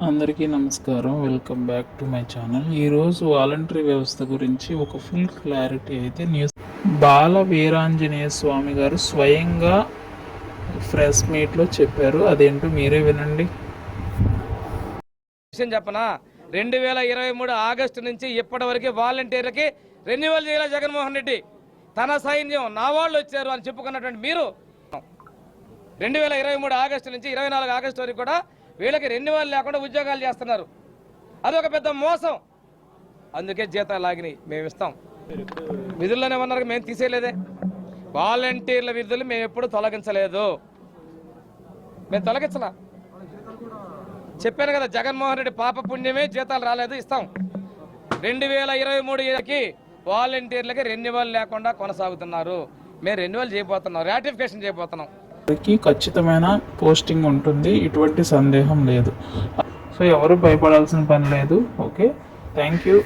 అందరికీ నమస్కారం. Welcome back to my channel. ఈరోజు వాలంటరీ వ్యవస్థ గురించి ఒక ఫుల్ క్లారిటీ అయితే న్యూస్ బాల వీరాంజనేయ స్వామి గారు స్వయంగా ప్రెస్ మీట్లో చెప్పారు. అదేంటో మీరే వినండి. విషయం చెప్పనా, 2023 ఆగస్టు నుంచి ఇప్పటి వరకు వాలంటీర్లకి రెన్యువల్ చేయాలి జగన్మోహన్ రెడ్డి. తన సైన్యం నా వాళ్ళు వచ్చారు అని చెప్పుకున్నటువంటి మీరు 2023 ఆగస్టు నుంచి 24 ఆగస్టు వరకు కూడా వీళ్ళకి రెన్యువల్ లేకుండా ఉద్యోగాలు చేస్తున్నారు. అదొక పెద్ద మోసం. అందుకే జీతాలు లాగినాయి. మేము ఇస్తాం. విధుల్లోనే ఉన్నారు, మేము తీసేయలేదే. వాలంటీర్ల విధులు మేము ఎప్పుడు తొలగించలేదు. మేము తొలగించలా. చెప్పాను కదా, జగన్మోహన్ రెడ్డి పాప పుణ్యమే జీతాలు రాలేదు, ఇస్తాం. 2023కి వాలంటీర్లకి రెన్యువల్ లేకుండా కొనసాగుతున్నారు. మేము రెన్యువల్ చేయబోతున్నాం, రాటిఫికేషన్ చేయబోతున్నాం. ఖచ్చితమైన పోస్టింగ్ ఉంటుంది, ఇటువంటి సందేహం లేదు. సో ఎవరు భయపడాల్సిన పని లేదు. Okay, thank you.